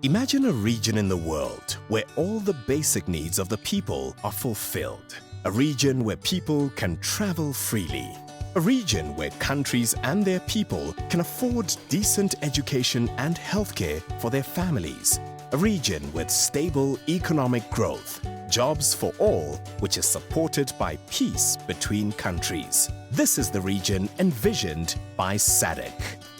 Imagine a region in the world where all the basic needs of the people are fulfilled. A region where people can travel freely. A region where countries and their people can afford decent education and healthcare for their families. A region with stable economic growth, jobs for all, which is supported by peace between countries. This is the region envisioned by SADC,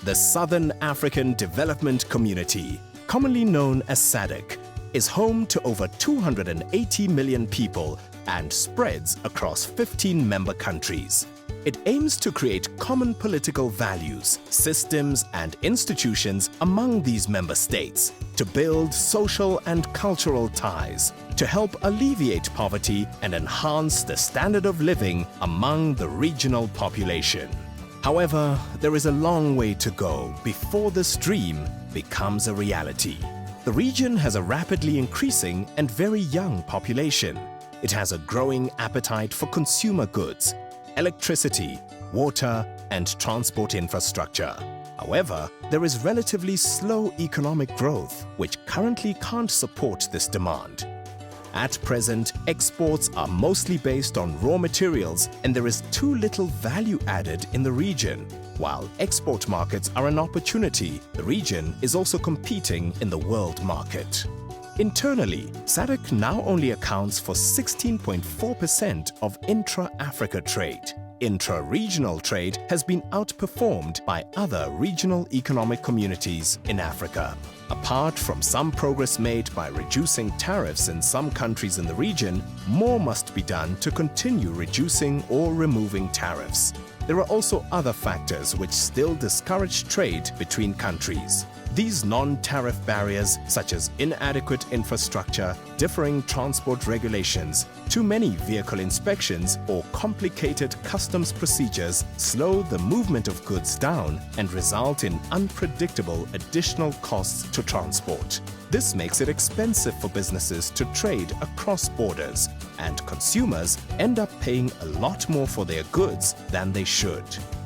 the Southern African Development Community, commonly known as SADC, is home to over 280 million people and spreads across 15 member countries. It aims to create common political values, systems and institutions among these member states, to build social and cultural ties, to help alleviate poverty and enhance the standard of living among the regional population. However, there is a long way to go before this dream becomes a reality. The region has a rapidly increasing and very young population. It has a growing appetite for consumer goods, electricity, water, and transport infrastructure. However, there is relatively slow economic growth, which currently can't support this demand. At present, exports are mostly based on raw materials and there is too little value added in the region. While export markets are an opportunity, the region is also competing in the world market. Internally, SADC now only accounts for 16.4% of intra-Africa trade. Intra-regional trade has been outperformed by other regional economic communities in Africa. Apart from some progress made by reducing tariffs in some countries in the region, more must be done to continue reducing or removing tariffs. There are also other factors which still discourage trade between countries. These non-tariff barriers, such as inadequate infrastructure, differing transport regulations, too many vehicle inspections, or complicated customs procedures, slow the movement of goods down and result in unpredictable additional costs to transport. This makes it expensive for businesses to trade across borders, and consumers end up paying a lot more for their goods than they should.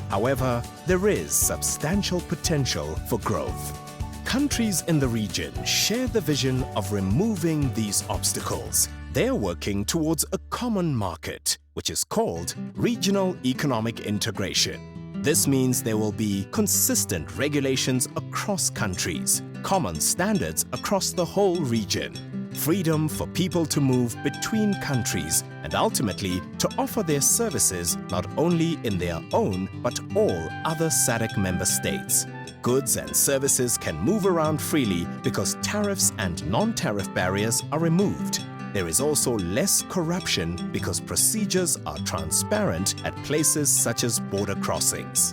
However, there is substantial potential for growth. Countries in the region share the vision of removing these obstacles. They're working towards a common market, which is called regional economic integration. This means there will be consistent regulations across countries, common standards across the whole region, freedom for people to move between countries, and ultimately to offer their services not only in their own but all other SADC member states. Goods and services can move around freely because tariffs and non-tariff barriers are removed. There is also less corruption because procedures are transparent at places such as border crossings.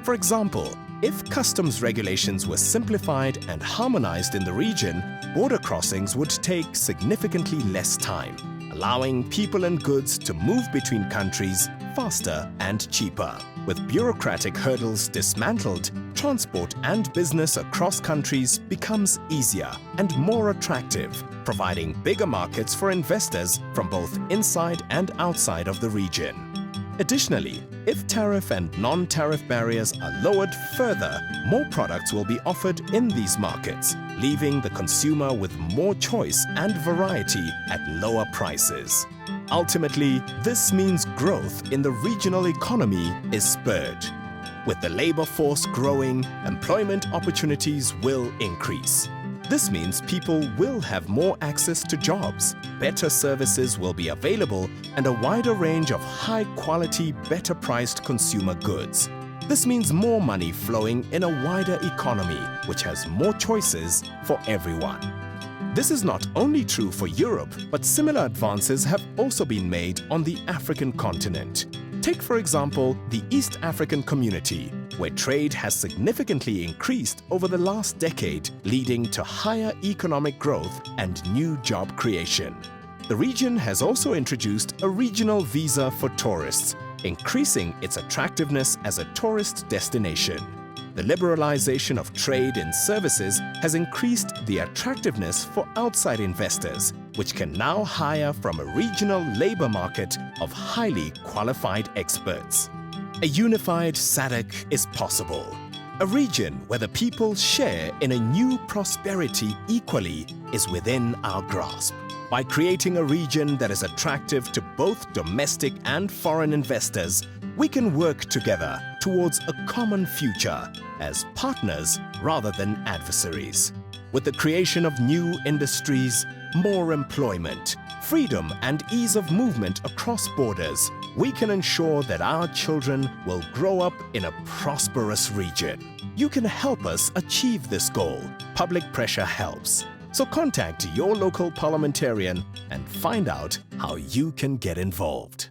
For example, if customs regulations were simplified and harmonized in the region, border crossings would take significantly less time, allowing people and goods to move between countries faster and cheaper. With bureaucratic hurdles dismantled, transport and business across countries becomes easier and more attractive, providing bigger markets for investors from both inside and outside of the region. Additionally, if tariff and non-tariff barriers are lowered further, more products will be offered in these markets, leaving the consumer with more choice and variety at lower prices. Ultimately, this means growth in the regional economy is spurred. With the labor force growing, employment opportunities will increase. This means people will have more access to jobs, better services will be available, and a wider range of high-quality, better-priced consumer goods. This means more money flowing in a wider economy, which has more choices for everyone. This is not only true for Europe, but similar advances have also been made on the African continent. Take, for example, the East African community, where trade has significantly increased over the last decade, leading to higher economic growth and new job creation. The region has also introduced a regional visa for tourists, increasing its attractiveness as a tourist destination. The liberalization of trade in services has increased the attractiveness for outside investors, which can now hire from a regional labor market of highly qualified experts. A unified SADC is possible. A region where the people share in a new prosperity equally is within our grasp. By creating a region that is attractive to both domestic and foreign investors, we can work together towards a common future as partners rather than adversaries. With the creation of new industries, more employment, freedom and ease of movement across borders, we can ensure that our children will grow up in a prosperous region. You can help us achieve this goal. Public pressure helps. So contact your local parliamentarian and find out how you can get involved.